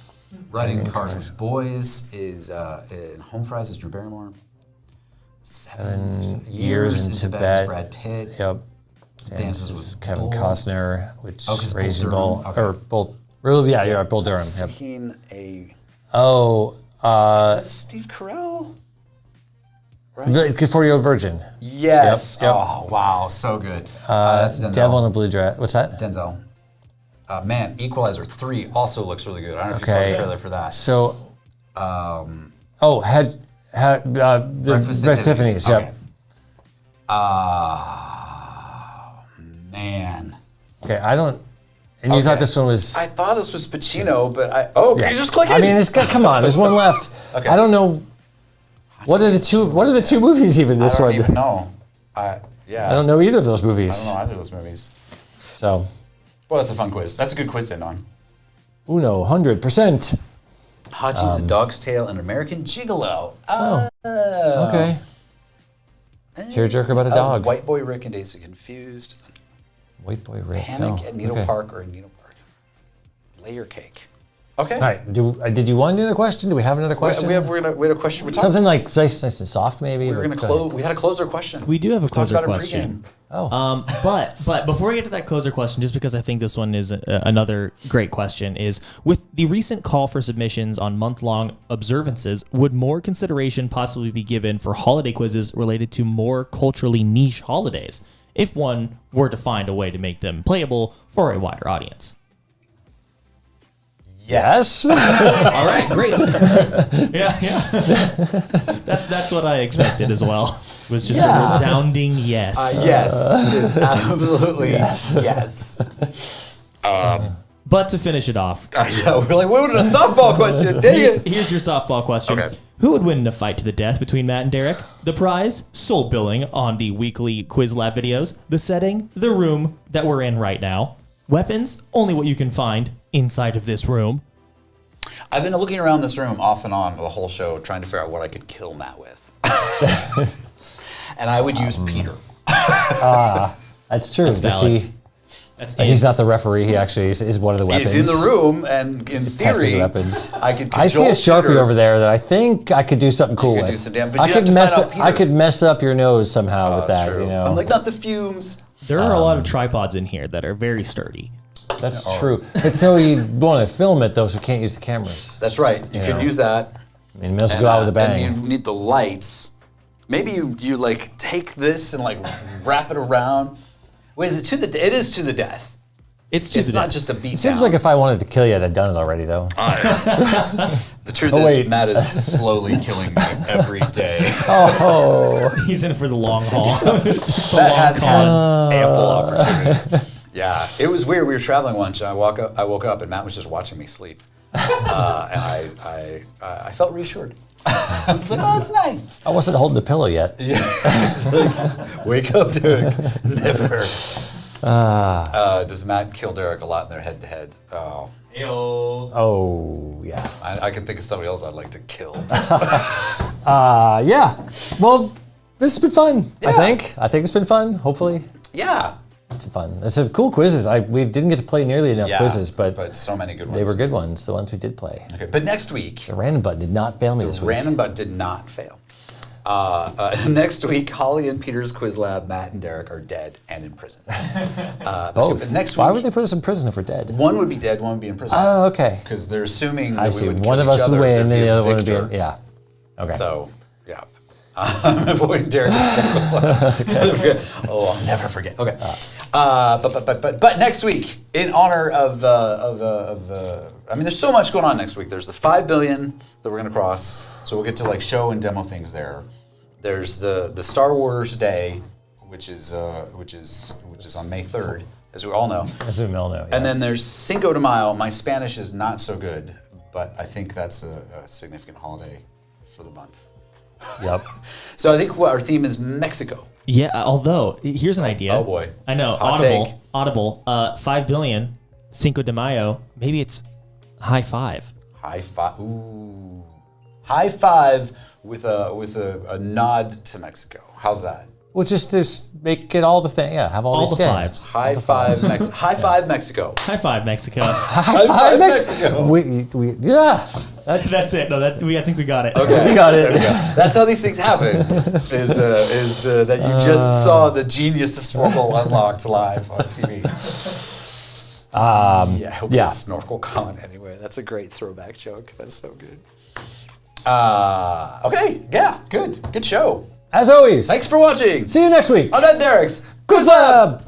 Riding Cars with Boys is in Home Fries is Drew Barrymore. 7 years into Bed is Brad Pitt. Yep. Dances with Kevin Bull. Costner, which Oh, 'cause Bull Raging Durham. Bull Okay. or Bull. Really? Yeah, you're right. Bull Durham. Yep. Seen a. Oh, Is that Steve Carell? Right. Before You're a Virgin. Yes. Yep. Oh wow, so good. That's Denzel. Devil in a Blue Dress. What's that? Denzel. Man, Equalizer 3 also looks really good. I don't know if you saw the Okay. trailer for that. So, the Breakfast Breakfast at Tiffany's. Okay. Yep. Man. Okay, I don't. And you thought this one was. I thought this was Pacino, but can you just click it? I mean, come on. There's one left. Okay. I don't know. What are the two movies even? This I don't one. even know. I don't know either of those movies. I don't know either of those movies. So. Well, that's a fun quiz. That's a good quiz to end on. Uno, 100%. Hachi's A Dog's Tale, an American Gigolo. Okay. Tearjerker about a dog. White Boy Rick and Daisy Confused. White Boy Rick. Panic at Needle Park or Needle Park. Layer Cake. Okay. All right. Did you want another question? Do we have another question? We had a question. Something like nice and soft, maybe. We were going to close. We had a closer question. We do have a closer Talked about it question. pregame. But before we get to that closer question, just because I think this one is another great question, is with the recent call for submissions on month-long observances, would more consideration possibly be given for holiday quizzes related to more culturally niche holidays, if one were to find a way to make them playable for a wider audience? Yes. All right, great. yeah. That's what I expected as well. Was just a resounding yes. Yes, is absolutely yes. But to finish it off, We're like, what a softball question. Dang it. here's your softball question. Okay. Who would win in a fight to the death between Matt and Derek? The prize, soul billing on the weekly Quiz Lab videos. The setting, the room that we're in right now. Weapons, only what you can find inside of this room. I've been looking around this room off and on the whole show, trying to figure out what I could kill Matt with. And I would use Peter. That's true. That's valid. He's not the referee. He actually is one of the weapons. He's in the room, and in theory, weapons. I see a Sharpie Peter. over there that I think I could do something cool with. Do some damn, but I could mess up your nose somehow with that. True. You know, I'm like, not the fumes. There are a lot of tripods in here that are very sturdy. That's true. But so you want to film it though, so you can't use the cameras. That's right. You can use that. I mean, it must go out with a bang. And you need the lights. Maybe you like take this and like wrap it around. Wait, is it to the? It is to the death. It's not just a beat. It seems like if I wanted to kill you, I'd have done it already though. The truth is, Matt is slowly killing me every day. He's in it for the long haul. That has had ample opportunity. Yeah, it was weird. We were traveling once, and I woke up, and Matt was just watching me sleep, and I felt reassured. I was like, oh, that's nice. I wasn't holding the pillow yet. Yeah, it's like, wake up, Derek. Never. Does Matt kill Derek a lot in their head-to-head? Oh. Ew. Oh, yeah. I can think of somebody else I'd like to kill. Yeah. Well, this has been fun. Yeah. I think it's been fun. Hopefully. Yeah. It's fun. It's a cool quizzes. We didn't get to play nearly enough quizzes, but so many good ones. they were good ones. The ones we did play. Okay, but next week, The random button did not fail me this week. random button did not fail. Next week, Holly and Peter's Quiz Lab, Matt and Derek are dead and in prison. Both. Next Why week, would they put us in prison if we're dead? one would be dead, one would be in prison. Oh, okay. Because they're assuming that I we see. would One kill of each us would other, win, and there'd the a other one would be. victor. Yeah. Okay. So, yeah. I'm avoiding Derek's Oh, I'll never forget. Okay. But next week, in honor of I mean, there's so much going on next week. There's the 5 billion that we're gonna cross, so we'll get to like show and demo things there. There's the Star Wars Day, which is on May 3rd, as we all know. As we all know. Yeah. And then there's Cinco de Mayo. My Spanish is not so good, but I think that's a significant holiday for the month. Yep. So I think our theme is Mexico. Yeah, although, here's an idea. Oh boy. I know, Hot take. Audible, 5 billion, Cinco de Mayo, maybe it's high five. High five. Ooh. High five with a nod to Mexico. How's that? Well, just make it all the thing. Yeah, have all these the things. fives. High five Mexico. High five Mexico. High five, Mexico. High five Mexico. Yeah. That's it. No, I think we got it. Okay. We got it. There we go. That's how these things happen. Is that you just saw the genius of Sporcle unlocked live on TV. I hope it's SnorkelCon anyway. That's a great throwback joke. That's so good. Okay. Yeah. Good show. As always. Thanks for watching. See you next week. On Derek's Quiz Lab.